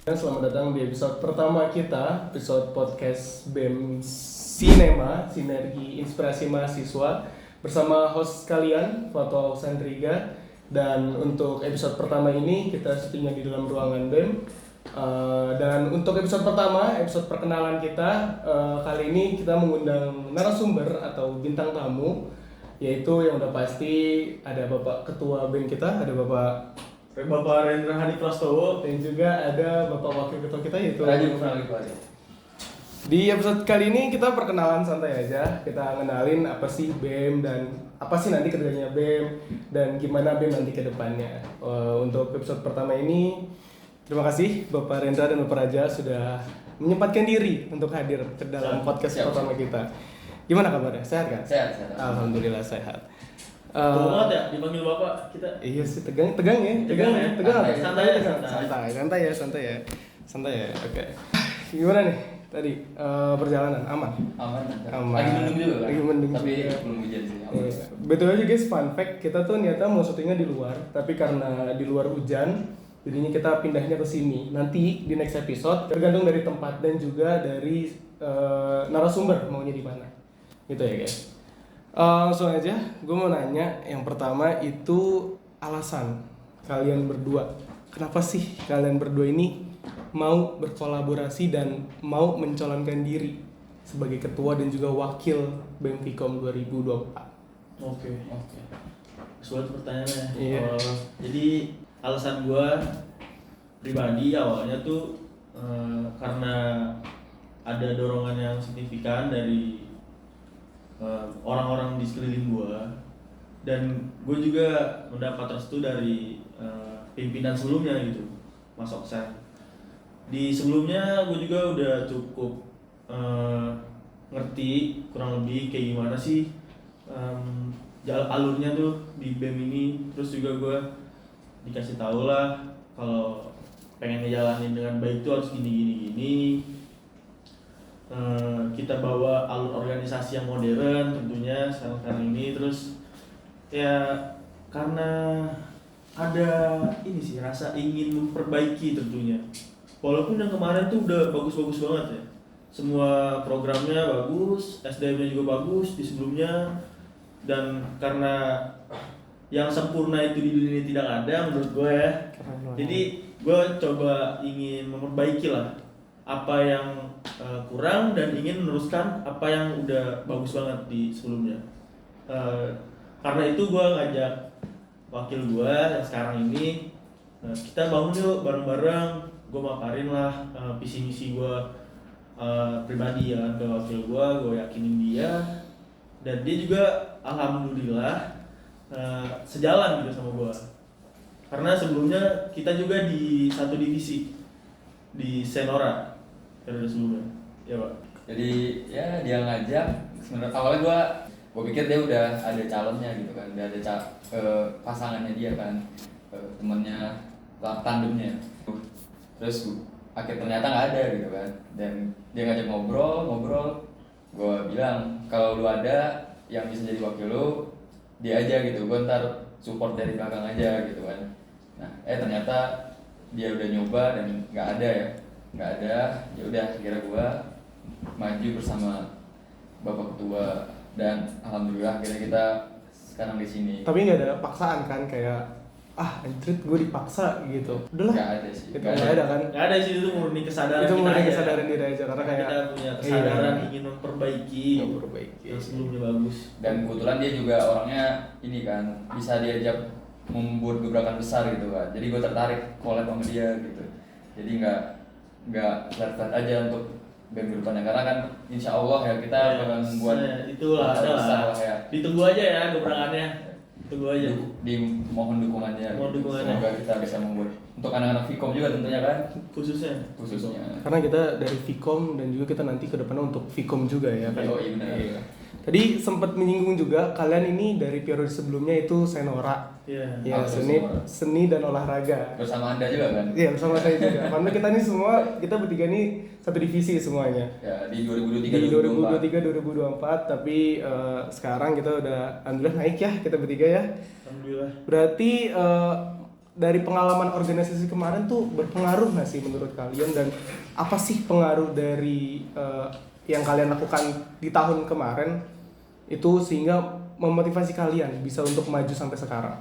Selamat datang di episode pertama kita, episode podcast BEM Cinema, Sinergi Inspirasi Mahasiswa, bersama host kalian, Foto Sandriga. Dan untuk episode pertama ini kita syutingnya di dalam ruangan BEM. Dan untuk episode pertama, episode perkenalan kita, kali ini kita mengundang narasumber atau bintang tamu, yaitu yang udah pasti ada Bapak Ketua BEM kita, ada Bapak Rendra Hadi Prastowo, dan juga ada Bapak Wakil Ketua kita yaitu Raju Franklin. Di episode kali ini kita perkenalan santai aja, kita ngenalin apa sih BEM dan apa sih nanti kerjanya BEM dan gimana BEM nanti ke depannya. Untuk episode pertama ini, terima kasih Bapak Rendra dan Bapak Raja sudah menyempatkan diri untuk hadir ke dalam podcast pertama kita. Gimana kabarnya? Sehat kan? Sehat. Alhamdulillah sehat. Tegang banget ya dipanggil bapak kita. Iya sih, tegang ya. Santai ya. Oke. Gimana nih tadi perjalanan aman? Aman. Lagi mendung juga kan? Lagi mendung tapi juga. belum hujan sih. Aman. Betul aja guys, fun fact, kita tuh niatnya mau syutingnya di luar, tapi karena di luar hujan, jadinya kita pindahnya ke sini. Nanti di next episode tergantung dari tempat dan juga dari narasumber maunya di mana. Gitu ya guys. Langsung aja, gue mau nanya yang pertama itu alasan kalian berdua. Kenapa sih kalian berdua ini mau berkolaborasi dan mau mencalonkan diri sebagai ketua dan juga wakil BEM Fikom 2024? Oke. Suatu pertanyaannya. Iya. Jadi alasan gua pribadi awalnya tuh karena ada dorongan yang signifikan dari orang-orang di sekeliling gue, dan gue juga mendapat restu dari pimpinan sebelumnya gitu, Mas Oksan. Di sebelumnya gue juga udah cukup ngerti kurang lebih kayak gimana sih alurnya tuh di BEM ini. Terus juga gue dikasih tahu lah kalau pengen ngejalanin dengan baik tuh harus gini. Kita bawa alur organisasi yang modern tentunya sekarang ini. Terus ya karena ada ini sih rasa ingin memperbaiki tentunya, walaupun yang kemarin tuh udah bagus-bagus banget ya, semua programnya bagus, SDM-nya juga bagus di sebelumnya, dan karena yang sempurna itu di dunia ini tidak ada menurut gue ya. Jadi gue coba ingin memperbaiki lah apa yang kurang dan ingin meneruskan apa yang udah bagus banget di sebelumnya. Karena itu gue ngajak wakil gue yang sekarang ini, kita bangun yuk bareng-bareng. Gue maparin lah visi misi gue pribadi ya ke wakil gue yakinin dia, dan dia juga alhamdulillah sejalan gitu sama gue. Karena sebelumnya kita juga di satu divisi di Senora periode sebelumnya, ya Pak. Jadi ya dia ngajak. Sebenarnya awalnya gue pikir dia udah ada calonnya gitu kan, udah ada pasangannya dia kan, temennya, tandemnya. Terus ternyata nggak ada gitu kan, dan dia ngajak ngobrol. Gue bilang kalau lu ada yang bisa jadi wakil lu, dia aja gitu, gue ntar support dari belakang aja gitu kan. Nah ternyata dia udah nyoba dan nggak ada. Ya udah kira gue maju bersama Bapak Ketua, dan alhamdulillah akhirnya kita sekarang di sini. Tapi nggak ada paksaan kan, kayak anjrit gue dipaksa gitu. Udahlah. Nggak ada sih. Itu nggak ada kan? Nggak ada sih, itu murni kesadaran. Itu murni kita kesadaran diri aja, karena kayak kita punya kesadaran ingin memperbaiki yang sebelumnya bagus. Dan kebetulan dia juga orangnya ini kan, bisa diajak membuat gebrakan besar gitu kan. Jadi gue tertarik collab sama dia gitu. Jadi nggak flat aja untuk BEM ke depannya, karena kan insya Allah ya kita bakal membuat itulah besar lah ya. Ditunggu aja ya gebrakannya. Tunggu aja. Mohon dukungannya. Dukungannya. Semoga kita bisa membuat untuk anak-anak Fikom juga tentunya kan. Khususnya. Karena kita dari Fikom dan juga kita nanti ke depannya untuk Fikom juga ya kan. Oh iya benar. Iya. Tadi sempat menyinggung juga kalian ini dari periode sebelumnya itu Senora. Iya. Ya, seni dan olahraga. Bersama Anda juga kan? Iya, bersama saya juga. Karena kita ini semua, kita bertiga ini satu divisi semuanya. Ya, di 2023 di 2023 2024, tapi sekarang kita udah alhamdulillah naik ya, kita bertiga ya. Alhamdulillah. Berarti dari pengalaman organisasi kemarin tuh berpengaruh nggak sih menurut kalian, dan apa sih pengaruh dari yang kalian lakukan di tahun kemarin itu sehingga memotivasi kalian bisa untuk maju sampai sekarang?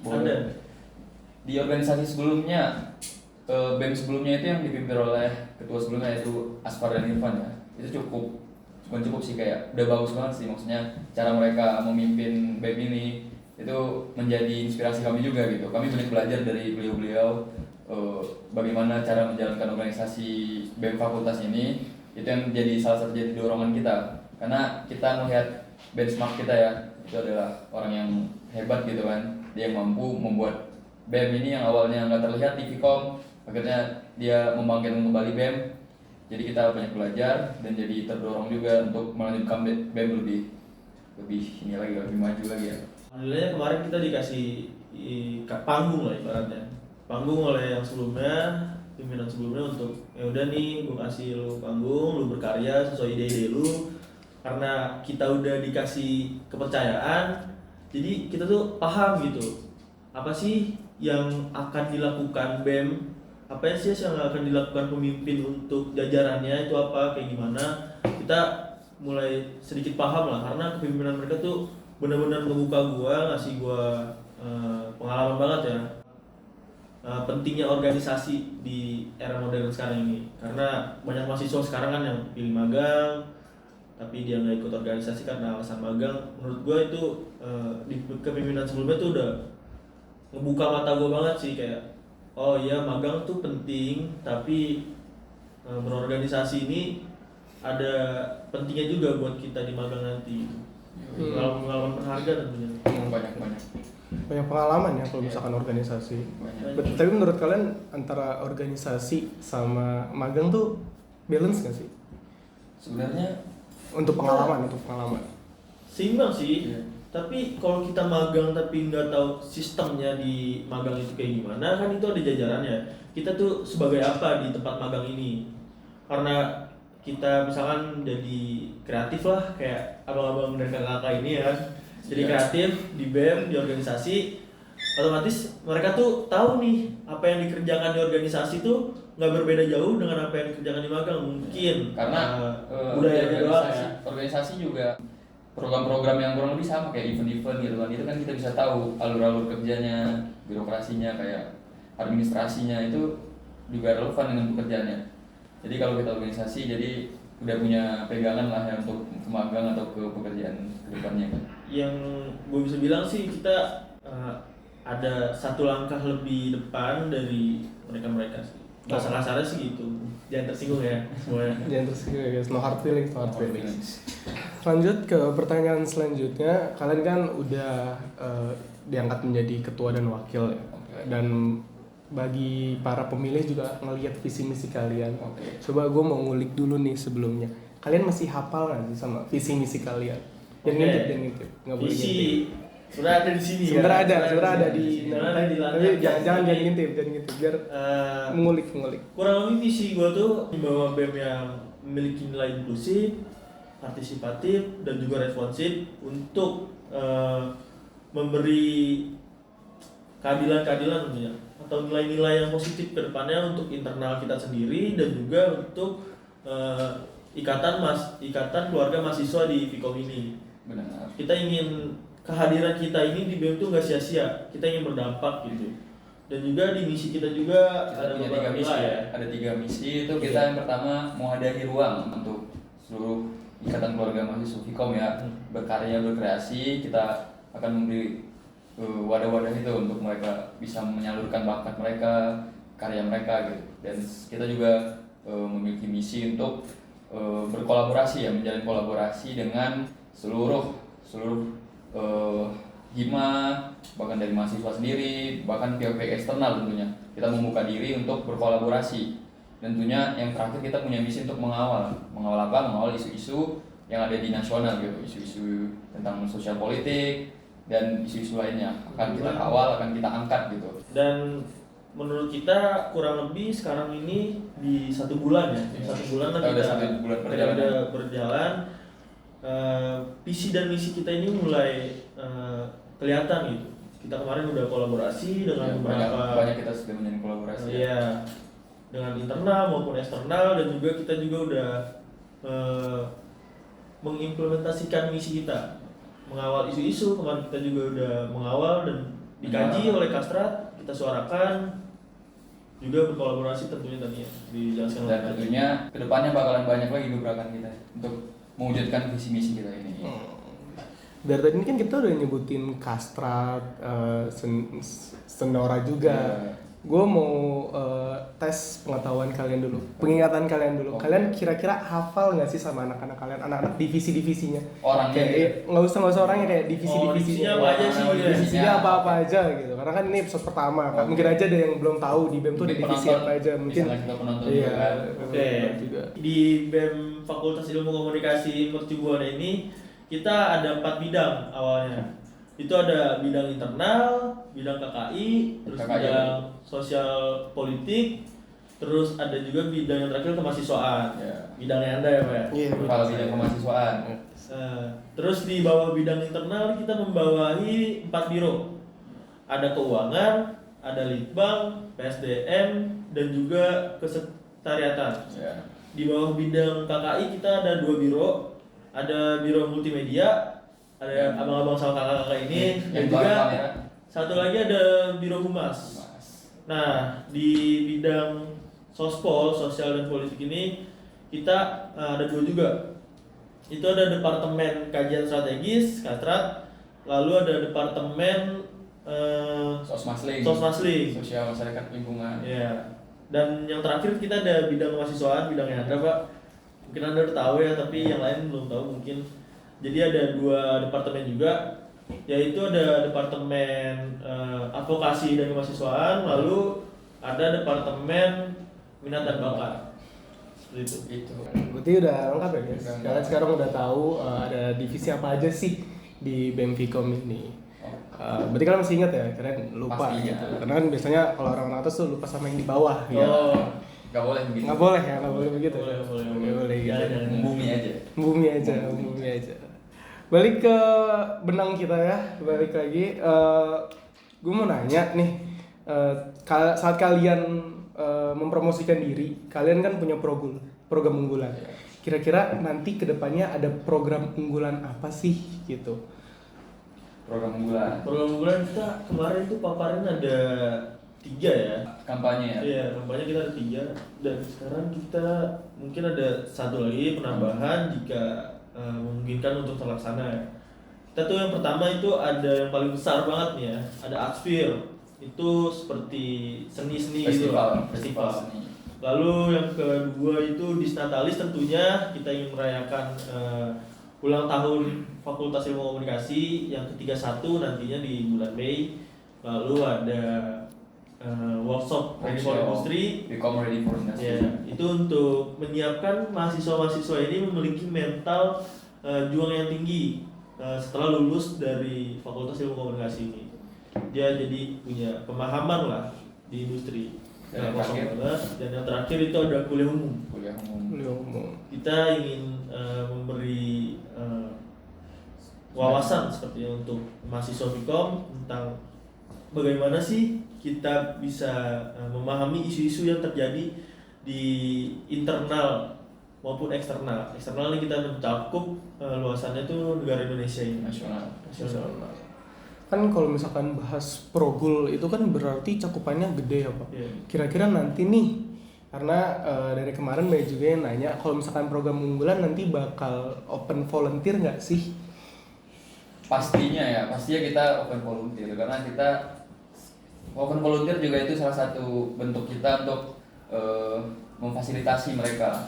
Ada di organisasi sebelumnya, BEM sebelumnya itu yang dipimpin oleh ketua sebelumnya yaitu Aspar dan Irfan ya, itu bukan cukup sih, kayak udah bagus banget sih, maksudnya cara mereka memimpin BEM ini itu menjadi inspirasi kami juga gitu. Kami banyak belajar dari beliau-beliau bagaimana cara menjalankan organisasi BEM fakultas ini. Itu yang menjadi salah satu jadi dorongan kita, karena kita melihat benchmark kita ya, itu adalah orang yang hebat gitu kan, dia yang mampu membuat BEM ini yang awalnya nggak terlihat di Vkom, akhirnya dia membangkitkan kembali BEM. Jadi kita banyak belajar dan jadi terdorong juga untuk melanjutkan BEM lebih ini lagi, lebih maju lagi ya. Alhamdulillah kemarin kita dikasih panggung lah ibaratnya, panggung oleh yang sebelumnya, pimpinan sebelumnya untuk ya udah nih gue kasih lu panggung, lu berkarya sesuai ide-ide lu. Karena kita udah dikasih kepercayaan, jadi kita tuh paham gitu apa sih yang akan dilakukan BEM, apa sih yang akan dilakukan pemimpin untuk jajarannya itu apa, kayak gimana. Kita mulai sedikit paham lah, karena kepemimpinan mereka tuh benar-benar ngebuka gua, ngasih gua pengalaman banget ya. Pentingnya organisasi di era modern sekarang ini, karena banyak mahasiswa sekarang kan yang pilih magang tapi dia nggak ikut organisasi karena alasan magang. Menurut gua itu di kepemimpinan sebelumnya tuh udah ngebuka mata gua banget sih, kayak oh iya magang tuh penting, tapi berorganisasi ini ada pentingnya juga buat kita di magang nanti. Pengalaman berharga tentunya. Banyak pengalaman ya kalau misalkan organisasi. Tapi menurut kalian antara organisasi sama magang tuh balance nggak sih? Sebenarnya Untuk pengalaman. Seimbang sih. Yeah. Tapi kalau kita magang tapi nggak tahu sistemnya di magang itu kayak gimana, kan itu ada jajarannya. Kita tuh sebagai apa di tempat magang ini? Karena kita misalkan jadi kreatif lah, kayak abang-abang dan kakak-kakak ini ya, jadi kreatif di BEM, di organisasi, otomatis mereka tuh tahu nih apa yang dikerjakan di organisasi tuh nggak berbeda jauh dengan apa yang dikerjakan di magang. Mungkin karena budayanya doang ya. Organisasi juga program-program yang kurang lebih sama kayak event-event gitu kan, itu kan kita bisa tahu alur-alur kerjanya, birokrasinya, kayak administrasinya itu juga relevan dengan pekerjaannya. Jadi kalau kita organisasi jadi udah punya pegangan lah ya untuk ke magang atau ke pekerjaan kedepannya kan. Yang gue bisa bilang sih kita ada satu langkah lebih depan dari mereka sih. Bahasa kasarnya sih gitu. Jangan tersinggung ya semuanya. Jangan tersinggung ya guys, no hard feelings. Lanjut ke pertanyaan selanjutnya. Kalian kan udah diangkat menjadi ketua dan wakil ya. Dan bagi para pemilih juga ngelihat visi misi kalian. Coba gue mau ngulik dulu nih sebelumnya. Kalian masih hafal nggak sih sama visi misi kalian? Jangan ngintip. Nggak boleh ngintip. Sudah ada di sini. Sudah ada di. Tapi jangan ngintip biar mengulik. Kurang lebih visi gue tuh membawa BEM yang memiliki nilai inklusif, partisipatif, dan juga responsif untuk memberi keadilan tentunya, atau nilai-nilai yang positif ke depannya untuk internal kita sendiri dan juga untuk ikatan keluarga mahasiswa di Vkom ini. Benar. Kita ingin kehadiran kita ini di BEM itu nggak sia-sia, kita ingin berdampak gitu. Dan juga di misi kita juga kita punya 3 misi ya. Ada 3 misi itu kita yang pertama menghadahi ruang untuk seluruh ikatan keluarga mahasiswa Vkom ya, berkarya, berkreasi. Kita akan memberi wadah-wadah itu untuk mereka bisa menyalurkan bakat mereka, karya mereka gitu. Dan kita juga memiliki misi untuk berkolaborasi ya, menjalin kolaborasi dengan seluruh hima, bahkan dari mahasiswa sendiri, bahkan pihak-pihak eksternal tentunya. Kita membuka diri untuk berkolaborasi. Tentunya yang terakhir kita punya misi untuk mengawal isu-isu yang ada di nasional gitu, isu-isu tentang sosial politik dan isu-isu lainnya akan kita kawal, akan kita angkat gitu. Dan menurut kita kurang lebih sekarang ini di 1 bulan ya, 1 bulan lah kita udah berjalan. Visi dan misi kita ini mulai kelihatan gitu. kita kemarin udah kolaborasi dengan Ya, beberapa banyak kita sudah menjalin kolaborasi. iya, dengan internal maupun eksternal, dan juga kita juga udah mengimplementasikan misi kita, mengawal isu-isu. Kemarin kita juga udah mengawal dan dikaji oleh Kastrat, kita suarakan, juga berkolaborasi tentunya tadi ya dijelaskan oleh Dan tentunya kedepannya bakalan banyak lagi gebrakan kita untuk mewujudkan visi misi kita ini. Dari tadi ini kan kita udah nyebutin Kastrat, Senora juga. Iya. Gue mau tes pengetahuan kalian dulu, pengingatan kalian dulu. Oke. Kalian kira-kira hafal nggak sih sama anak-anak kalian, anak-anak divisi-divisinya? Orangnya Kayak nggak usah orangnya, kayak divisi-divisinya. divisinya apa aja sih? Divisinya apa aja gitu. Karena kan ini episode pertama, kan. Oke. Mungkin aja ada yang belum tahu di BEM tuh ada divisi apa aja. Mungkin bisa kita penonton iya. juga kan. Oke. Juga. Di BEM Fakultas Ilmu Komunikasi Mercubuana ini kita ada 4 bidang awalnya. Itu ada bidang internal, bidang KKI, terus KKI. bidang sosial politik, terus ada juga bidang yang terakhir kemahasiswaan. Ya. Bidangnya Anda ya, Pak ya? Iya. Kepala bidang kemahasiswaan. Terus di bawah bidang internal kita membawahi 4 biro. Ada keuangan, ada litbang, PSDM, dan juga kesekretariatan. Ya. Di bawah bidang KKI kita ada 2 biro. Ada biro multimedia, ada abang-abang sama kakak-kakak ini, dan Yang juga belakang kamera. satu lagi ada biro humas. Nah, di bidang sospol, sosial dan politik ini kita ada 2 juga. Itu ada departemen kajian strategis, Kastrat, lalu ada departemen Sosmasling. Sosmasling. Sosial masyarakat lingkungan. Ya. Dan yang terakhir kita ada bidang kemahasiswaan, bidangnya Anda, Pak. Mungkin Anda udah tahu ya, tapi yang lain belum tahu mungkin. Jadi ada 2 departemen juga, yaitu ada departemen advokasi dan kemahasiswaan, lalu ada departemen minat dan bakat. Seperti itu. Berarti udah lengkap ya guys. Kalian sekarang udah tahu ada divisi apa aja sih di BEM Vkom ini. Berarti kalian masih ingat ya? Kalian lupa Pastinya. gitu. Karena kan biasanya kalau orang atas tuh lupa sama yang di bawah. Oh, Gak boleh begitu. Nggak boleh ya, nggak boleh begitu. Boleh, boleh, Nggak boleh. boleh gitu. Jangan. Membumi aja. Bumi aja. Balik ke benang kita ya, balik lagi. Gue mau nanya nih, saat kalian mempromosikan diri, kalian kan punya program unggulan. Kira-kira nanti kedepannya ada program unggulan apa sih gitu? Program unggulan. Program unggulan kita kemarin tuh paparin ada 3 ya. Kampanye ya. Iya, kampanye kita ada 3, dan sekarang kita mungkin ada 1 lagi penambahan jika memungkinkan untuk terlaksana ya. Kita tuh yang pertama itu ada yang paling besar banget nih ya, ada Artsphere. Itu seperti seni-seni gitu lah, Festival seni. Lalu yang kedua itu Disnatalis, tentunya kita ingin merayakan ulang tahun Fakultas Ilmu Komunikasi yang ke-31 nantinya di bulan Mei. Lalu ada workshop Ready for Industry. Become ready for industry. Ya, itu untuk menyiapkan mahasiswa-mahasiswa ini memiliki mental juang yang tinggi setelah lulus dari Fakultas Ilmu Komunikasi ini. Dia jadi punya pemahaman lah di industri. Dan yang terakhir? Dan yang terakhir itu ada kuliah umum. Kuliah umum. Beliau ngomong. Kita ingin memberi wawasan seperti untuk mahasiswa Vkom tentang bagaimana sih kita bisa memahami isu-isu yang terjadi di internal maupun eksternal. Eksternal ini kita mencakup luasannya itu negara Indonesia ini. Nasional. Nasional. Kan kalau misalkan bahas progul itu kan berarti cakupannya gede ya Pak. Iya. Kira-kira nanti nih, karena dari kemarin banyak juga yang nanya kalau misalkan program unggulan nanti bakal open volunteer nggak sih? Pastinya kita open volunteer, karena kita open volunteer juga itu salah satu bentuk kita untuk memfasilitasi mereka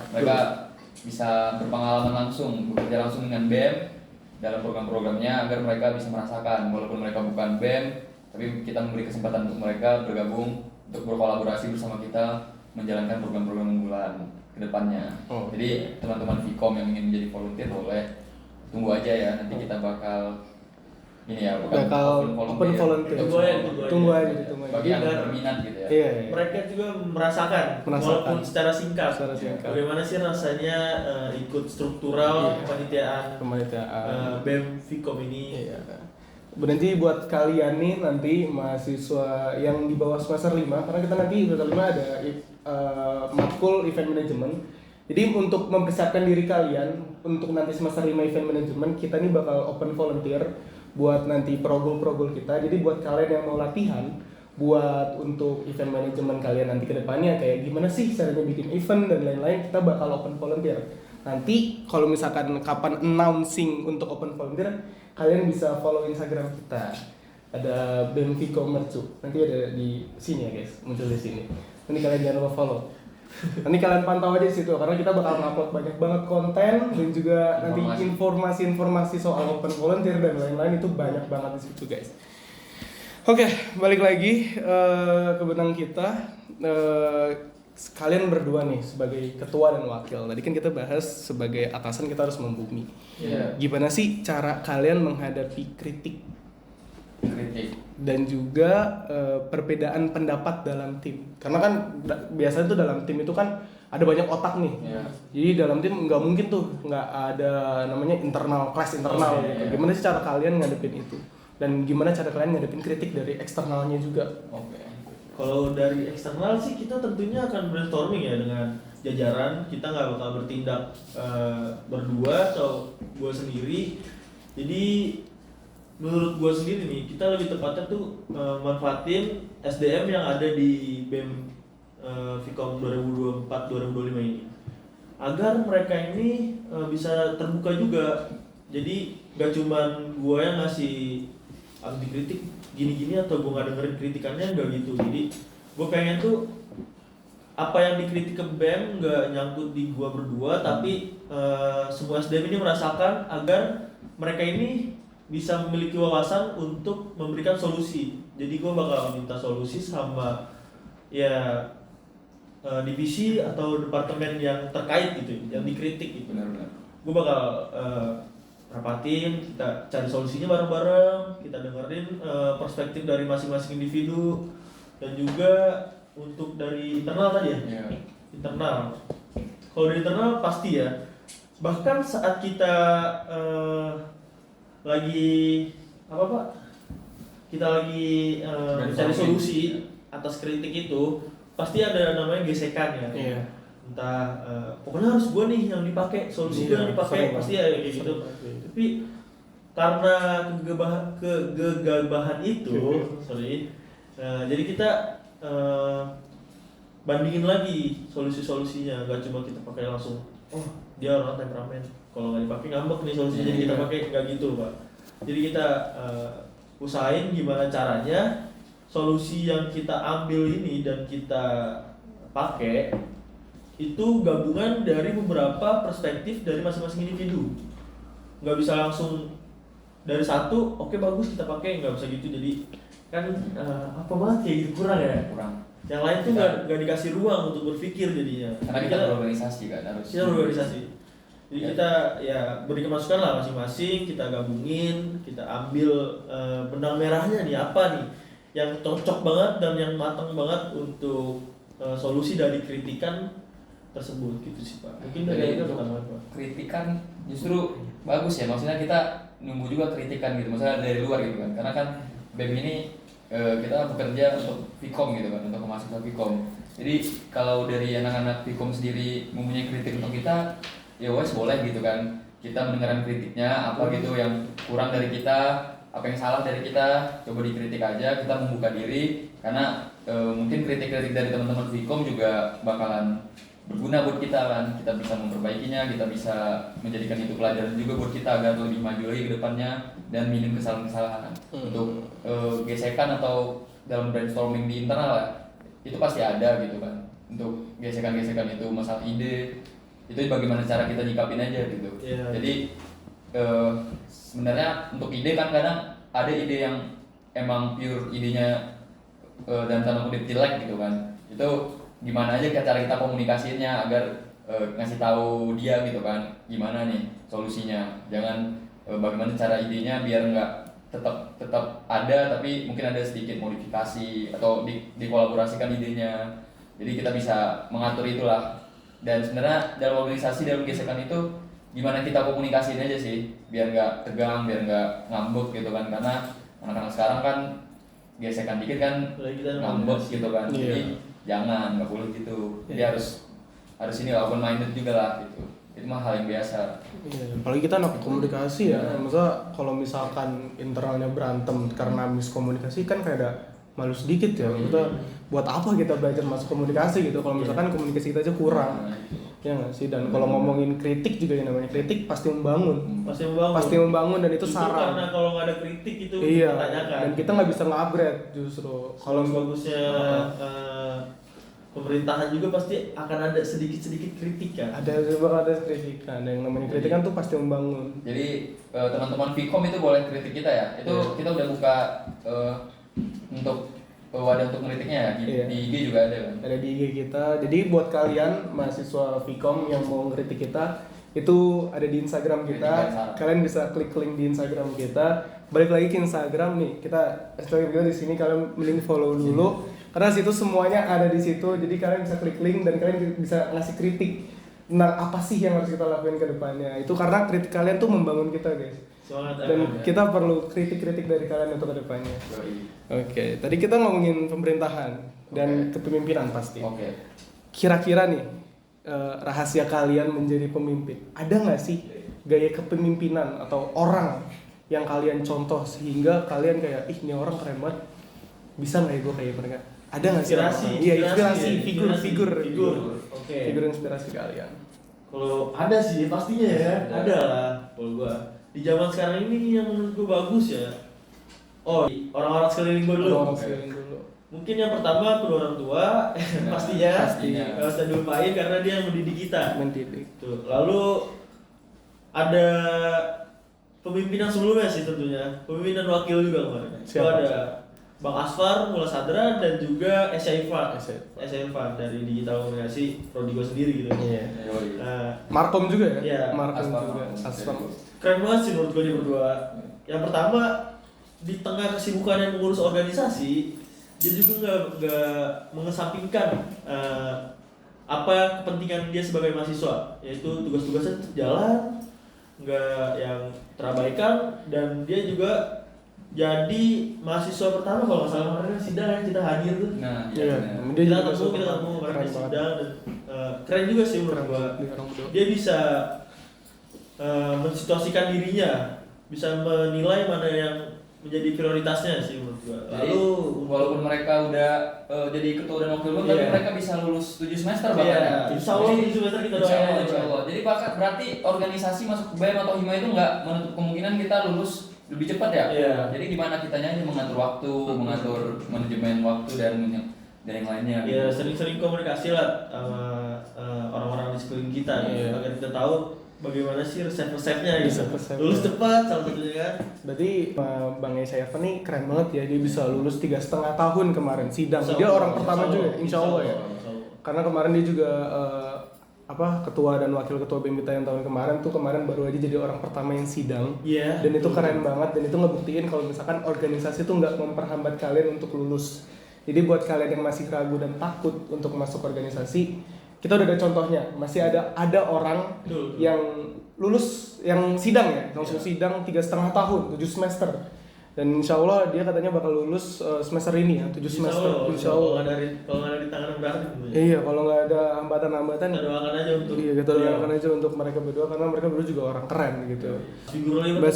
bisa berpengalaman langsung, bekerja langsung dengan BEM dalam program-programnya, agar mereka bisa merasakan walaupun mereka bukan BEM, tapi kita memberi kesempatan untuk mereka bergabung untuk berkolaborasi bersama kita menjalankan program-program unggulan ke depannya. Jadi teman-teman Vkom yang ingin menjadi volunteer boleh tunggu aja ya, nanti kita bakal ini ya, Bakal open volunteer. Tunggu aja. bagi yang berminat gitu ya. Iya. Mereka juga merasakan, walaupun secara singkat, Secara singkat. bagaimana sih rasanya ikut struktural Iya. kepanitiaan Kepanitiaan. BEM Vkom ini. Iya. Berarti buat kalian nih nanti mahasiswa yang di bawah semester 5, karena kita nanti semester 5 ada matkul event management. Jadi untuk mempersiapkan diri kalian untuk nanti semester 5 event management, kita nih bakal open volunteer buat nanti progul kita. Jadi buat kalian yang mau latihan buat untuk event management kalian nanti ke depannya kayak gimana sih caranya bikin event dan lain-lain, kita bakal open volunteer. Nanti kalau misalkan kapan announcing untuk open volunteer, kalian bisa follow Instagram kita. Ada BEM Vkom Mercu. Nanti ada di sini ya guys, muncul di sini. Nanti kalian jangan lupa follow. Nanti kalian pantau aja di situ karena kita bakal ngupload banyak banget konten dan juga nanti informasi soal open volunteer dan lain-lain itu banyak banget di situ guys. Oke, balik lagi ke benang kita. Kalian berdua nih sebagai ketua dan wakil. Tadi kan kita bahas sebagai atasan kita harus membumi. Yeah. Gimana sih cara kalian menghadapi kritik dan juga perbedaan pendapat dalam tim? Karena kan biasanya tuh dalam tim itu kan ada banyak otak nih. Yeah. Jadi dalam tim nggak mungkin tuh nggak ada namanya kelas internal. Gitu. Yeah. Gimana sih cara kalian ngadepin itu? Dan gimana cara kalian ngadepin kritik dari eksternalnya juga? Oke. Kalau dari eksternal sih kita tentunya akan brainstorming ya dengan jajaran. Kita nggak bakal bertindak berdua atau gue sendiri. Jadi menurut gue sendiri nih, kita lebih tepatnya tuh manfaatin SDM yang ada di BEM Vkom 2024-2025 ini agar mereka ini bisa terbuka juga. Jadi gak cuman gue yang ngasih dikritik gini-gini atau gue gak dengerin kritikannya, gak gitu. Jadi gue pengen tuh apa yang dikritik ke BEM gak nyangkut di gue berdua, tapi semua SDM ini merasakan agar mereka ini bisa memiliki wawasan untuk memberikan solusi. Jadi gue bakal minta solusi sama ya divisi atau departemen yang terkait gitu, yang dikritik gitu. Benar-benar. Gue bakal rapatin, kita cari solusinya bareng-bareng, kita dengerin perspektif dari masing-masing individu dan juga untuk dari internal tadi ya. Yeah. Internal. Kalau dari internal pasti ya. Bahkan saat kita lagi apa Pak? Kita lagi mencari solusi atas kritik itu, pasti ada namanya gesekan ya. Iya. Entah pokoknya harus gue nih yang dipakai, solusi gue yang dipakai, pasti ada kayak gitu. Tapi karena kegagabahan itu, jadi kita bandingin lagi solusinya, gak cuma kita pakai langsung. Oh, dia orang temperamen, kalau nggak dipakai ngambek nih solusinya, jadi kita pakai, nggak gitu Pak. Jadi kita usahain gimana caranya solusi yang kita ambil ini dan kita pakai itu gabungan dari beberapa perspektif dari masing-masing individu. Nggak bisa langsung dari satu, oke bagus kita pakai, nggak bisa gitu. Jadi kan apa banget kayak gitu, kurang ya? Kurang. Yang lain tuh nggak dikasih ruang untuk berpikir jadinya. Karena kita berorganisasi kan harus. Kita berorganisasi. Jadi kita ya berikan masukan lah masing-masing, kita gabungin, kita ambil benang merahnya nih apa nih yang cocok banget dan yang matang banget untuk solusi dari kritikan tersebut gitu sih Pak. Mungkin dari itu pertama Pak. Kritikan justru bagus ya, maksudnya kita nunggu juga kritikan gitu, maksudnya dari luar gitu kan. Karena kan BEM ini kita bekerja untuk Vkom gitu kan, untuk mahasiswa Vkom. Jadi kalau dari anak-anak Vkom sendiri mempunyai kritik untuk kita, ya wes boleh gitu kan. Kita mendengarkan kritiknya, apa gitu yang kurang dari kita, apa yang salah dari kita, coba dikritik aja, kita membuka diri. Karena mungkin kritik-kritik dari teman-teman Vkom juga bakalan berguna buat kita kan, kita bisa memperbaikinya, kita bisa menjadikan itu pelajaran juga buat kita agar lebih maju lagi ke depannya dan minim kesalahan-kesalahan. Untuk gesekan atau dalam brainstorming di internal lah, itu pasti ada gitu kan. Untuk gesekan-gesekan itu masalah ide, itu bagaimana cara kita nyikapin aja gitu. Yeah. Jadi sebenarnya untuk ide kan kadang ada ide yang emang pure idenya dan tanda kutip jelek gitu kan. Itu gimana aja cara kita komunikasinya agar ngasih tahu dia gitu kan, gimana nih solusinya. Jangan bagaimana cara idenya biar nggak tetap ada tapi mungkin ada sedikit modifikasi atau dikolaborasikan idenya. Jadi kita bisa mengatur itulah. Dan sebenarnya dalam organisasi, dalam gesekan itu gimana kita komunikasiin aja sih biar nggak tegang, biar nggak ngambek gitu kan, karena anak-anak sekarang kan gesekan dikit kan ngambek gitu kan. Jadi jangan, nggak boleh gitu. Jadi harus ini open minded juga lah gitu. Itu mah hal yang biasa. Iya, apalagi kita anak komunikasi ya. Maksudnya kalau misalkan internalnya berantem karena miskomunikasi kan kayak ada malu sedikit ya. Kita buat apa kita belajar masuk komunikasi gitu kalau misalkan komunikasi kita aja kurang. Ya nggak sih? Dan kalau ngomongin kritik juga, yang namanya kritik pasti membangun. Pasti membangun dan itu saran. Karena kalau nggak ada kritik itu iya, dipertanyakan. dan kita nggak bisa nge-upgrade justru. Kalau bagusnya pemerintahan juga pasti akan ada sedikit kritik kan. Ada kritikan, yang namanya kritikan tuh pasti membangun. Jadi teman-teman Vkom itu boleh kritik kita ya. Itu kita udah buka untuk wadah untuk kritiknya ya. Di IG juga ada kan. Ada di IG kita. Jadi buat kalian mahasiswa Vkom yang mau kritik kita, itu ada di Instagram kita. Kalian bisa klik link di Instagram kita. Balik lagi ke Instagram nih. Kita story video di sini, kalian mending follow dulu. Karena situ semuanya ada di situ. Jadi kalian bisa klik link dan kalian bisa ngasih kritik tentang apa sih yang harus kita lakuin ke depannya. Itu karena kritik kalian tuh membangun kita, guys. Dan kita perlu kritik-kritik dari kalian untuk ke depannya. Oke, tadi kita ngomongin pemerintahan dan kepemimpinan pasti. Kira-kira nih rahasia kalian menjadi pemimpin, ada nggak sih gaya kepemimpinan atau orang yang kalian contoh sehingga kalian kayak ini orang keren banget, bisa nggak ya gue kayak mereka? Ada nggak sih? Inspirasi, figur inspirasi kalian. Kalau ada sih pastinya ya, ada lah. Kalau gua di zaman sekarang ini yang menurut gua bagus ya. Orang-orang sekeliling gua dulu. Mungkin yang pertama kedua orang tua, pastinya. Nggak usah dilupain karena dia yang mendidik kita. Tuh. Lalu ada pemimpinan sebelumnya sih tentunya, pemimpinan wakil juga kemarin. Itu ada Bang Asfar, Mula Sadra, dan juga Esya Irfan dari Digital Komunikasi Prodi gue sendiri gitu. Nah, Markom juga ya? Iya, Markom juga. Asfar. Keren banget sih menurut gue dia berdua. Yang pertama, di tengah kesibukan yang mengurus organisasi, dia juga nggak mengesampingkan apa kepentingan dia sebagai mahasiswa, yaitu tugas-tugasnya tetap jalan, nggak yang terabaikan, dan dia juga jadi mahasiswa pertama kalau nggak salah kemarin sidang kita hadir tuh. Kita ketemu kemarin di sidang dan keren juga sih menurut gua. Dia bisa mensituasikan dirinya, bisa menilai mana yang menjadi prioritasnya sih menurut gua. Lalu walaupun mereka udah jadi ketua dan wakil tapi mereka bisa lulus 7 semester bahkan. Insya Allah 7 semester kita doain. Insya Allah. Jadi berarti organisasi masuk BEM atau HIMA itu nggak menutup kemungkinan kita lulus lebih cepat ya. Jadi gimana kitanya aja mengatur waktu, mengatur manajemen waktu dan yang lainnya. Iya, sering-sering komunikasi lah sama orang-orang di sekeliling kita agar kita tahu bagaimana sih resep-resepnya gitu. Lulus cepat salah satunya kan. Berarti Bang Esya Irfan nih keren banget ya, dia bisa lulus 3,5 tahun kemarin sidang. Dia orang pertama juga, insya Allah ya. Karena kemarin dia juga ketua dan wakil ketua BEM kita yang tahun kemarin baru aja jadi orang pertama yang sidang. Dan itu keren banget dan itu ngebuktiin kalau misalkan organisasi itu nggak memperhambat kalian untuk lulus. Jadi buat kalian yang masih ragu dan takut untuk masuk organisasi, kita udah ada contohnya. Masih ada orang yang lulus, yang sidang ya, langsung sidang 3,5 tahun, 7 semester. Dan insya Allah dia katanya bakal lulus semester ini ya, 7 semester. Insya Allah. Kalau nggak ada di tangan berarti. Iya, kalau nggak ada hambatan-hambatan. Kita doakan aja untuk. Iya, kita doakan aja untuk mereka berdua karena mereka berdua juga orang keren gitu.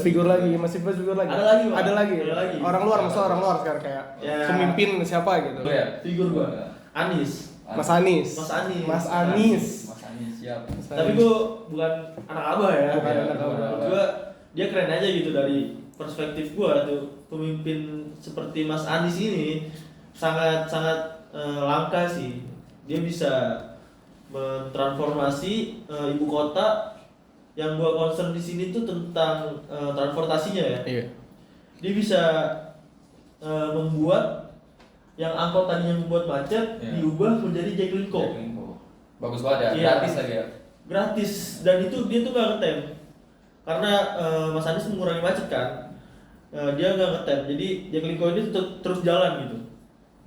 Figur lagi. Masih bahas figur lagi. Ada lagi. Orang luar, maksudnya orang luar sekarang kayak pemimpin siapa gitu. Figur gua. Anies. Mas Anies, siap. Tapi gua bukan anak abah ya. Bukan anak abah. Gua dia keren aja gitu dari perspektif gua tuh. Pemimpin seperti Mas Anies ini sangat langka sih. Dia bisa mentransformasi ibu kota. Yang gua concern di sini tuh tentang transportasinya ya. Iya. Dia bisa membuat yang angkot tadinya membuat macet diubah menjadi Jaklingko. Bagus banget ya, gratis lagi ya. Gratis, dan itu dia tuh nggak ngetem karena Mas Anies mengurangi macet kan. Dia nggak ngetem, jadi Jaklingko ini terus jalan gitu,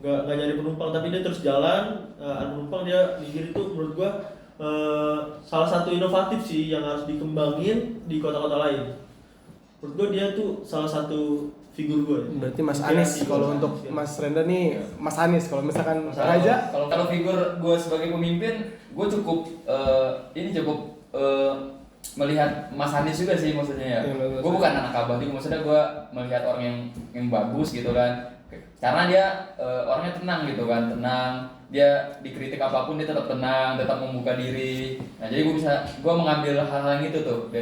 nggak nyari penumpang tapi dia terus jalan. Penumpang dia minggir itu menurut gua salah satu inovatif sih yang harus dikembangin di kota-kota lain. Menurut gue dia tuh salah satu figur gue. Berarti Mas Anies kalau untuk Mas Renda nih Mas Anies kalau misalkan Raja Kalau figur gue sebagai pemimpin, gue cukup melihat Mas Anies juga sih maksudnya ya. Iya, Gue bukan anak abah juga, maksudnya gue melihat orang yang bagus gitu kan. Karena dia orangnya tenang gitu kan, tenang. Dia dikritik apapun dia tetap tenang, tetap membuka diri. Nah jadi gue mengambil hal-hal yang itu tuh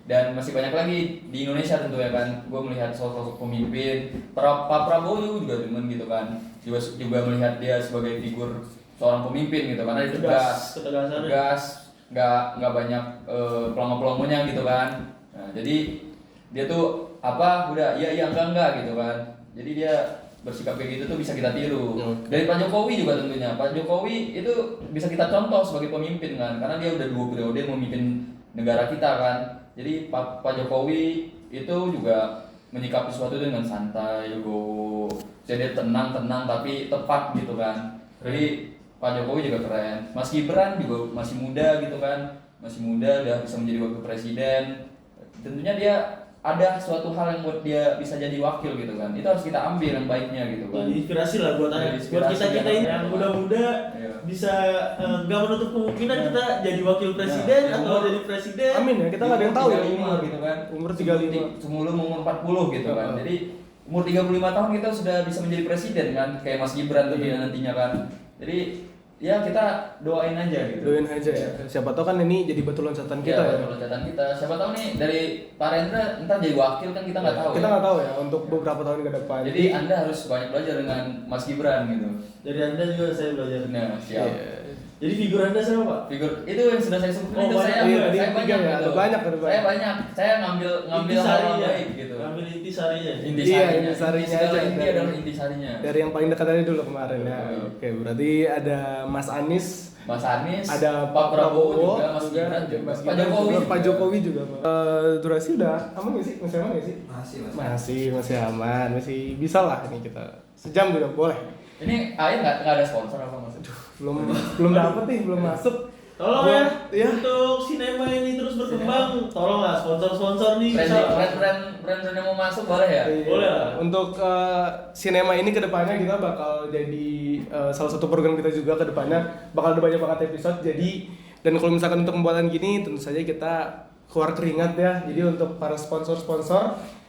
dan masih banyak lagi di Indonesia tentu ya kan. Gue melihat sosok pemimpin, Pak Prabowo juga demen gitu kan. Juga melihat dia sebagai figur seorang pemimpin gitu karena dia tegas, nggak banyak pelongo-pelongonya gitu kan. Nah, jadi dia tuh udah iya enggak gitu kan. Jadi dia bersikap kayak gitu tuh bisa kita tiru. Dari Pak Jokowi juga tentunya. Pak Jokowi itu bisa kita contoh sebagai pemimpin kan, karena dia udah 2 periode memimpin negara kita kan. Jadi Pak Jokowi itu juga menyikapi sesuatu dengan santai, legowo. Jadi tenang tapi tepat gitu kan. Jadi Pak Jokowi juga keren. Mas Gibran juga masih muda gitu kan. Masih muda udah bisa menjadi wakil presiden. Tentunya dia ada suatu hal yang buat dia bisa jadi wakil gitu kan. Itu harus kita ambil yang baiknya gitu kan. Jadi inspirasi lah buat kita ini yang muda-muda bisa nggak menutup kemungkinan kita jadi wakil presiden atau jadi presiden. Amin ya, kita nggak ada yang tahu ya umur gitu kan. Umur 35. Sebelum umur 40 gitu kan. Jadi umur 35 tahun kita sudah bisa menjadi presiden kan, kayak Mas Gibran tuh nantinya kan. Jadi ya kita doain aja gitu. Doain aja ya. Siapa tahu kan ini jadi batu loncatan kita ya. Batu loncatan kita. Siapa tahu nih dari Pak Rendra entar jadi wakil kan kita nggak tahu. Kita nggak tahu ya untuk beberapa tahun ke depan. Jadi Anda harus banyak belajar dengan Mas Gibran gitu. Dari Anda juga saya belajar. Nah, siap. Jadi figur Anda siapa, Pak? Figur itu yang sudah saya sebutkan itu saya banyak ya, gitu. Saya banyak. Saya ngambil hal yang baik gitu. Ngambil intisarinya. Intisarinya aja. Inti adalah intisarinya. Dari yang paling dekat tadi dulu kemarin ya. Oke, berarti ada Mas Anies, ada Pak Prabowo juga, Mas Gibran juga, Pak Jokowi juga. Durasi udah aman nggak sih? Masih aman nggak sih? Masih aman, masih bisa lah ini kita sejam juga boleh. Ini air nggak ada sponsor apa Mas? Belum dapet nih, belum masuk. Tolong ya, untuk sinema ini terus berkembang, tolonglah sponsor nih. Brand yang mau masuk boleh ya? Boleh lah. Untuk sinema ini kedepannya kita bakal jadi salah satu program kita juga kedepannya bakal ada banyak banget episode. Jadi dan kalau misalkan untuk pembuatan gini tentu saja kita keluar keringat ya. Jadi untuk para sponsor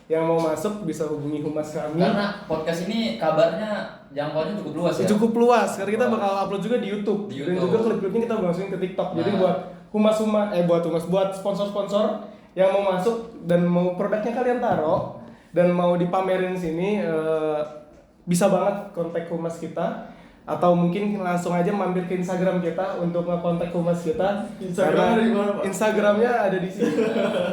yang mau masuk bisa hubungi humas kami. Karena podcast ini kabarnya jangkauannya cukup luas ya. Cukup luas. Karena kita bakal upload juga di YouTube. Dan juga klip-klipnya kita masukin ke TikTok. Jadi buat sponsor-sponsor yang mau masuk dan mau produknya kalian taruh dan mau dipamerin sini bisa banget kontak humas kita. Atau mungkin langsung aja mampir ke Instagram kita untuk ngekontak humas kita. Instagramnya ada di sini.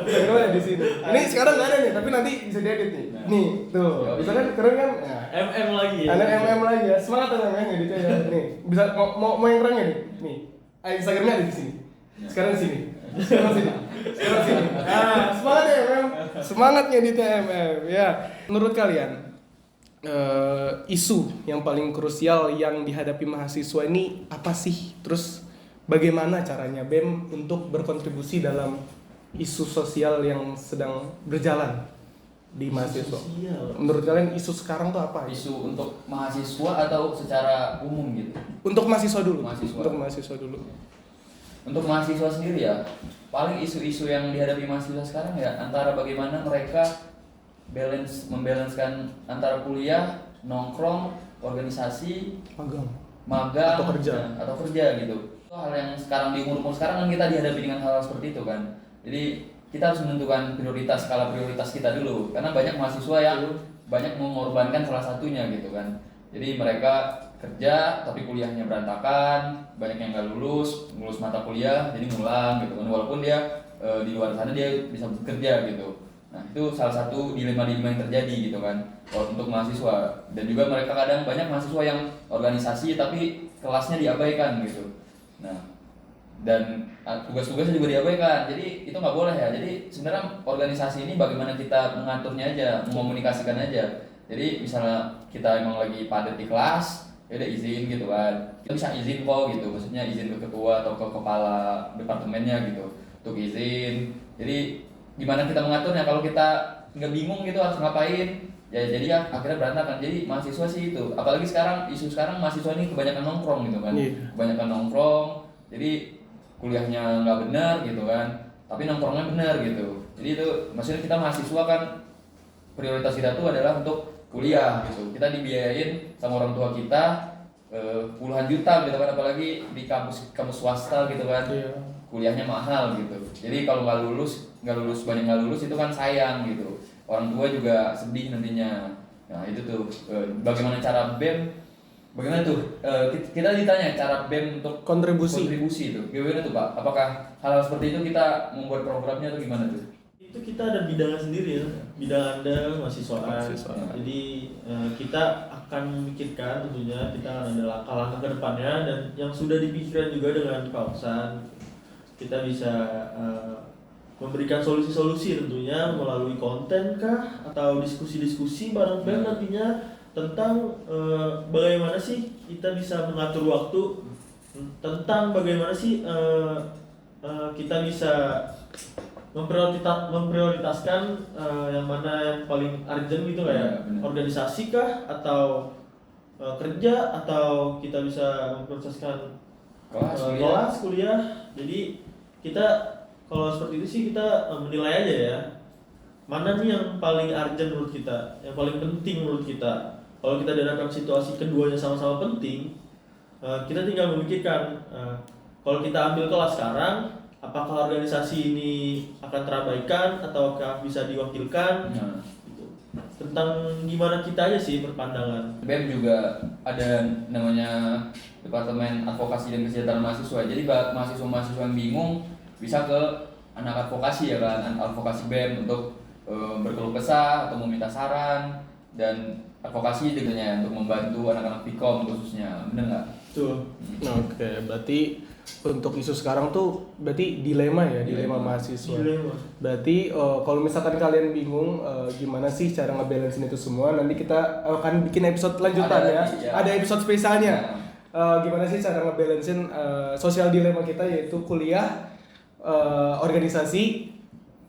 Instagramnya ada di sini. Ini sekarang nggak ada nih, tapi nanti bisa diedit nih. Nih, tuh. Bisa kan keren kan? MM lagi ya. Ada MM lagi ya. Semangat MM editnya ya. Nih, bisa mau yang kerennya nih. Nih. Instagramnya ada di sini. Sekarang di sini. Sekarang sini. Semangat ya MM. Semangat ngeditnya MM. Ya. Menurut kalian isu yang paling krusial yang dihadapi mahasiswa ini apa sih? Terus bagaimana caranya BEM untuk berkontribusi dalam isu sosial yang sedang berjalan di mahasiswa? Menurut kalian isu sekarang tuh apa? Isu untuk mahasiswa atau secara umum gitu? Untuk mahasiswa dulu. Untuk mahasiswa sendiri ya, paling isu-isu yang dihadapi mahasiswa sekarang ya antara bagaimana mereka membalancekan antara kuliah, nongkrong, organisasi, magang atau kerja gitu. Itu hal yang sekarang di umur sekarang kan kita dihadapi dengan hal seperti itu kan. Jadi kita harus menentukan skala prioritas kita dulu karena banyak mahasiswa yang banyak mengorbankan salah satunya gitu kan. Jadi mereka kerja tapi kuliahnya berantakan, banyak yang nggak lulus mata kuliah jadi ngulang gitu kan walaupun dia di luar sana dia bisa bekerja gitu. Nah itu salah satu dilema-dilema yang terjadi gitu kan untuk mahasiswa dan juga mereka kadang banyak mahasiswa yang organisasi tapi kelasnya diabaikan gitu. Nah dan tugas-tugasnya juga diabaikan jadi itu nggak boleh ya. Jadi sebenarnya organisasi ini bagaimana kita mengaturnya aja, mengomunikasikan aja. Jadi misalnya kita emang lagi padat di kelas ada izin gitu kan, kita bisa izin kok gitu, maksudnya izin ke ketua atau ke kepala departemennya gitu untuk izin. Jadi gimana kita mengaturnya kalau kita nggak bingung gitu harus ngapain ya, jadi ya akhirnya berantakan. Jadi mahasiswa sih itu, apalagi sekarang isu sekarang mahasiswa ini kebanyakan nongkrong gitu kan, kebanyakan nongkrong, jadi kuliahnya nggak benar gitu kan, tapi nongkrongnya benar gitu. Jadi itu maksudnya kita mahasiswa kan prioritas kita tuh adalah untuk kuliah gitu, kita dibiayain sama orang tua kita puluhan juta gitu kan, apalagi di kampus swasta gitu kan, kuliahnya mahal gitu. Jadi kalau nggak lulus banyak nggak lulus itu kan sayang gitu, orang tua juga sedih nantinya. Nah itu tuh bagaimana cara BEM, bagaimana tuh kita ditanya cara BEM untuk kontribusi itu gimana tuh Pak, apakah hal seperti itu kita membuat programnya atau gimana tuh? Itu kita ada bidangnya sendiri ya, bidang Anda mahasiswaan. Jadi kita akan memikirkan tentunya, kita akan ada langkah-langkah ke depannya dan yang sudah dipikirkan juga dengan Kausan. Kita bisa memberikan solusi-solusi tentunya melalui konten kah atau diskusi-diskusi bareng BEM nantinya tentang bagaimana sih kita bisa mengatur waktu, tentang bagaimana sih kita bisa memprioritaskan yang mana yang paling urgent gitu kayak organisasi kah atau kerja, atau kita bisa memprioritaskan kelas kuliah. Jadi kita kalau seperti itu sih kita menilai aja ya, mana nih yang paling urgent menurut kita, yang paling penting menurut kita. Kalau kita dalam situasi keduanya sama-sama penting, kita tinggal memikirkan kalau kita ambil kelas sekarang, apakah organisasi ini akan terabaikan ataukah bisa diwakilkan? Gitu. Tentang gimana kita aja sih berpandangan. BEM juga ada namanya Departemen Advokasi dan Kesejahteraan Mahasiswa. Jadi mahasiswa-mahasiswa yang bingung bisa ke anak advokasi ya kan, advokasi BEM untuk berkeluh kesah atau meminta saran, dan advokasi gitu ya untuk membantu anak-anak Vkom khususnya, bener nggak? Tuh. Oke, berarti untuk isu sekarang tuh berarti dilema ya, dilema mahasiswa. Berarti kalau misalkan kalian bingung gimana sih cara ngebalancein itu semua, nanti kita akan bikin episode lanjutan ya. Ada episode spesialnya. Gimana sih cara ngebalancein sosial dilema kita, yaitu kuliah, organisasi,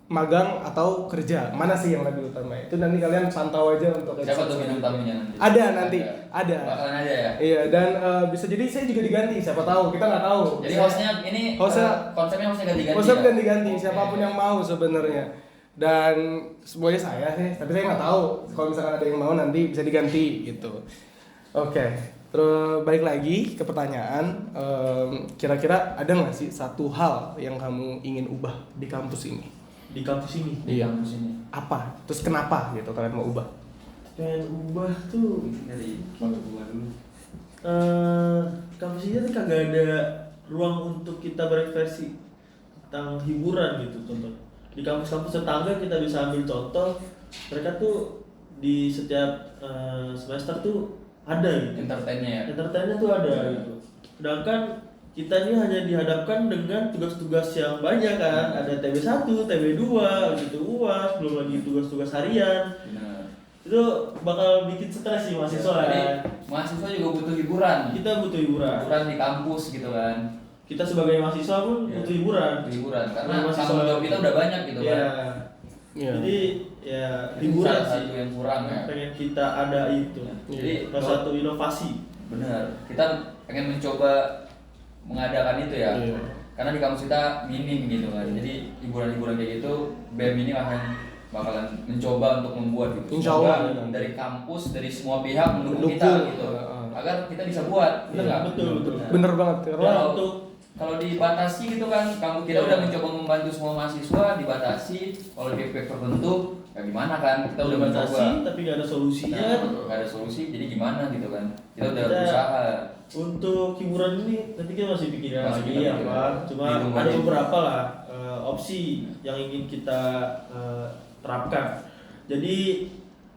magang atau kerja, mana sih yang lebih utama? Itu nanti kalian pantau aja untuk siapa tuh bintang tamunya nanti? Ada. Bakalan ada ya? Iya, dan bisa jadi saya juga diganti, siapa tahu, kita nggak tahu. Jadi konsepnya ganti-ganti. Konsep ganti-ganti, siapapun yang mau sebenarnya. Dan semuanya saya sih, tapi saya nggak tahu. Kalau misalkan ada yang mau nanti bisa diganti gitu. Oke. Terus balik lagi ke pertanyaan, kira-kira ada nggak sih satu hal yang kamu ingin ubah di kampus ini? Di kampus ini? Iya. Apa? Terus kenapa gitu kalian mau ubah? Pengen ubah tuh dari kalau gua dulu. Kampus ini tuh kagak ada ruang untuk kita berekspresi tentang hiburan gitu. Contoh di kampus-kampus tetangga kita bisa ambil contoh, mereka tuh di setiap semester tuh ada gitu. Entertainnya tuh ada gitu. Sedangkan kita ini hanya dihadapkan dengan tugas-tugas yang banyak kan, ada TB1, TB2, gitu UAS, belum lagi tugas-tugas harian. Benar. Itu bakal bikin stres sih mahasiswa kan. Mahasiswa juga butuh hiburan. Kita butuh hiburan. Hiburan di kampus gitu kan. Kita sebagai mahasiswa pun butuh hiburan. Karena tanggung jawab kita udah banyak gitu kan. Jadi ya hiburan sih yang kurang ya. Pengen kita ada itu. Jadi salah satu inovasi. Benar. Kita pengen mencoba mengadakan itu ya. Karena di kampus kita minim gitu kan. Jadi hiburan-hiburan kayak gitu BEM ini bakalan mencoba untuk membuat gitu. Insya Allah dari kampus, dari semua pihak mendukung kita gitu. Agar kita bisa buat. Benar enggak? Betul. Bener banget. Kalau dibatasi gitu kan, kita udah mencoba membantu semua mahasiswa, dibatasi oleh pihak tertentu, ya gimana kan? Kita udah batasi tapi nggak ada solusinya. Nggak ada solusi, jadi gimana gitu kan? Kita udah berusaha. Untuk hiburan ini nanti kita masih pikirin lagi apa. Cuma Hitung ada aja. beberapa lah opsi yang ingin kita terapkan. Jadi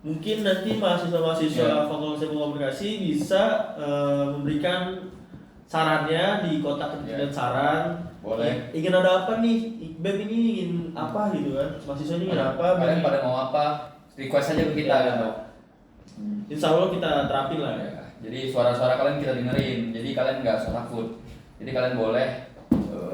mungkin nanti mahasiswa-mahasiswa Fakultas Ilmu Komunikasi bisa memberikan sarannya di kotak dan saran. Boleh. Ingin ada apa nih? BEM ini ingin apa gitu kan? Mahasiswa ini ingin apa? Kalian pada mau apa? Request aja ke kita kan. Insya Allah kita terapin lah ya. Jadi suara-suara kalian kita dengerin. Jadi kalian nggak usah takut. Jadi kalian boleh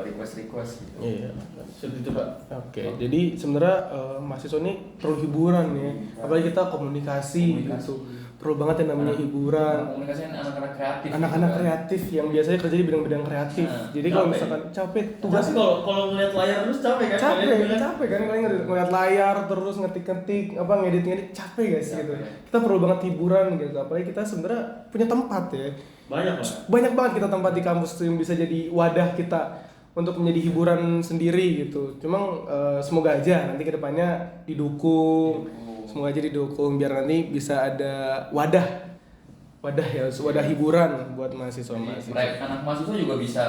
request gitu. Iya. Seperti itu Pak. Oke, jadi sebenarnya mahasiswa ini perlu hiburan ya. Apalagi kita komunikasi gitu. Perlu banget yang namanya hiburan. Komunikasi anak-anak kreatif. Anak-anak gitu kan. kreatif yang biasanya kerja di bidang-bidang kreatif. Nah, Jadi kalau capek. misalkan capek tugas Tapi kalau ngeliat layar terus capek kan? capek Kalian kan kalian ngeliat layar terus ngetik-ngetik ngedit capek guys Capek. gitu. Kita perlu banget hiburan gitu. Apalagi kita sebenarnya punya tempat ya. banyak Pak. Banyak banget kita tempat di kampus yang bisa jadi wadah kita untuk menjadi hiburan sendiri gitu. Cuma semoga aja nanti kedepannya didukung. Semoga aja didukung biar nanti bisa ada wadah ya, wadah hiburan buat mahasiswa. Anak mahasiswa juga bisa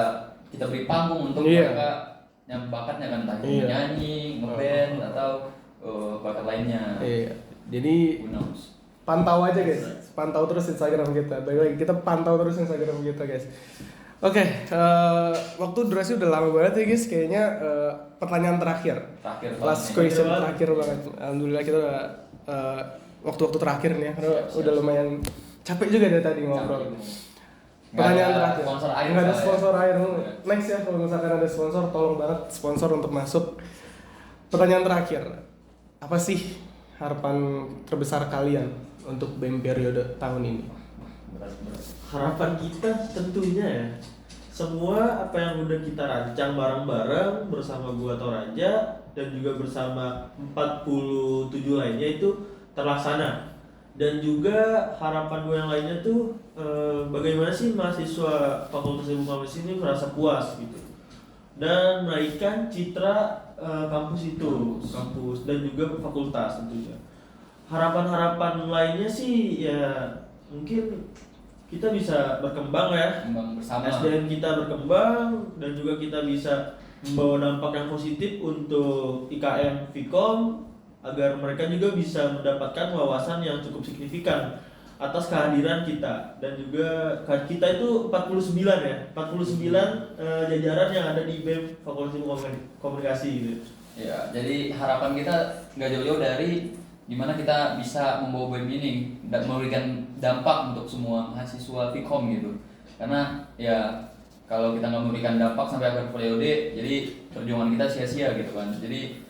kita beri panggung untuk Iya. mereka yang bakatnya kan entah Iya. nyanyi, ngeband atau bakat lainnya. Iya. Jadi Who knows? pantau aja guys, pantau terus Instagram kita. Baik lagi kita pantau terus Instagram kita guys. Oke, waktu durasi udah lama banget ya guys. Kayaknya pertanyaan terakhir, Terakhir last banget nih. question terakhir banget. Alhamdulillah kita udah waktu-waktu terakhir nih ya, karena Siap. udah lumayan capek juga dari tadi ngobrol. Nggak Pertanyaan ada terakhir. sponsor air Nggak ada soalnya. sponsor air. Next ya kalau misalkan ada sponsor, tolong banget sponsor untuk masuk. Pertanyaan terakhir, apa sih harapan terbesar kalian untuk BEM periode tahun ini? Berat. Harapan kita tentunya ya, semua apa yang udah kita rancang bareng-bareng bersama gua Toraja dan juga bersama 47 lainnya itu terlaksana. Dan juga harapan gue yang lainnya tuh bagaimana sih mahasiswa Fakultas Ilmu Komunikasi ini merasa puas gitu dan menaikkan citra kampus dan juga fakultas tentunya. Harapan-harapan lainnya sih ya mungkin kita bisa berkembang ya, Kembang bersama. SDM kita berkembang dan juga kita bisa membawa dampak yang positif untuk IKM Vkom agar mereka juga bisa mendapatkan wawasan yang cukup signifikan atas kehadiran kita. Dan juga kita itu 49 ya, 49 jajaran yang ada di BEM Fakultas Ilmu Komunikasi gitu. Ya, jadi harapan kita nggak jauh-jauh dari gimana kita bisa membawa BEM ini dan memberikan dampak untuk semua mahasiswa Vkom gitu. Karena ya kalau kita nggak memberikan dampak sampai akhir periode, jadi perjuangan kita sia-sia gitu kan. Jadi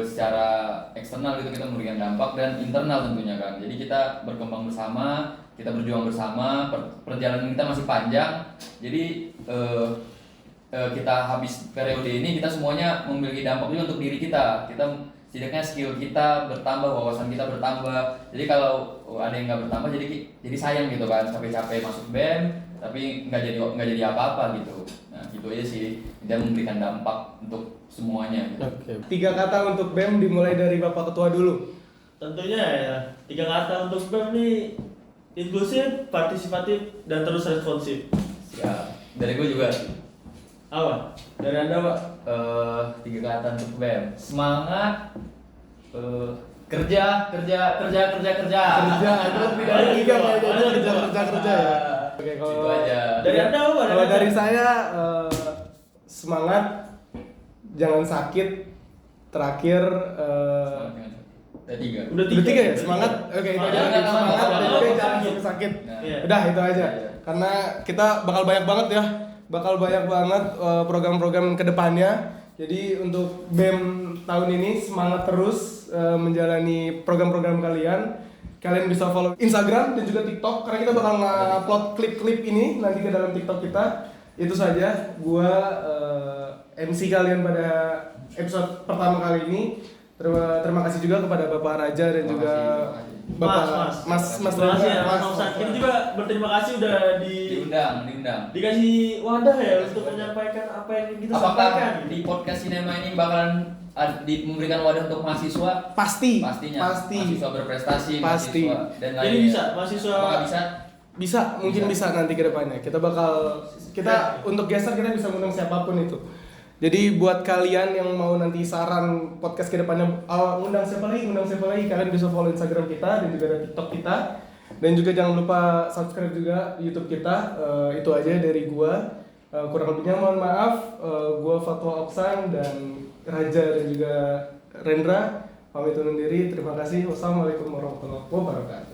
secara eksternal gitu kita memberikan dampak dan internal tentunya kan. Jadi kita berkembang bersama, kita berjuang bersama, perjalanan kita masih panjang. Jadi kita habis periode ini kita semuanya memiliki dampak juga untuk diri kita. Kita setidaknya skill kita bertambah, wawasan kita bertambah. Jadi kalau ada yang nggak bertambah jadi sayang gitu kan, capek-capek masuk BEM tapi nggak jadi apa-apa gitu. Nah gitu aja sih, kita memberikan dampak untuk semuanya gitu. Oke. 3 kata untuk BEM dimulai dari Bapak Ketua dulu. Tentunya ya, 3 kata untuk BEM nih: inklusif, partisipatif, dan terus responsif. Siap. Dari gue juga. Apa? Dari Anda Pak? 3 kata untuk BEM. Semangat, kerja. Kerja, terus tidak ada 3 kerja ya. Oke, Itu kalau aja. Dari Anda apa? kalau dari saya semangat, jangan sakit, terakhir Ada 3. Udah udah 3 ya, semangat. Oke, itu aja. Semangat, Semangat dan juga semangat. jangan sampai sakit. Nah. Iya. Udah itu aja. Iya. Karena kita bakal banyak banget ya. Bakal banyak banget program-program ke depannya. Jadi untuk BEM tahun ini semangat terus menjalani program-program kalian. Kalian bisa follow Instagram dan juga TikTok karena kita bakal nge-upload klip-klip ini nanti ke dalam TikTok kita. Itu saja gua MC kalian pada episode pertama kali ini. Terima kasih juga kepada Bapak Raja dan Terima juga kasih. Bapak Mas Terima kasih ya, Mas. Mas Osan. Kita juga berterima kasih udah Diundang. dikasih wadah ya untuk menyampaikan apa yang ingin kita sampaikan. Apakah di podcast Sinema ini bakalan memberikan wadah untuk mahasiswa? Pastinya. Mahasiswa berprestasi, Pasti. mahasiswa dan Jadi lainnya. bisa, mahasiswa- Apakah bisa? Bisa, mungkin bisa nanti ke depannya. Kita untuk geser kita bisa ngundang siapapun itu. Jadi buat kalian yang mau nanti saran podcast ke depannya ngundang siapa lagi, kalian bisa follow Instagram kita dan juga ada TikTok kita. Dan juga jangan lupa subscribe juga YouTube kita. Itu aja dari gua. Kurang lebihnya mohon maaf. Gua Fatwa Oksan dan Raja dan juga Rendra pamit undur diri. Terima kasih. Wassalamualaikum warahmatullahi wabarakatuh.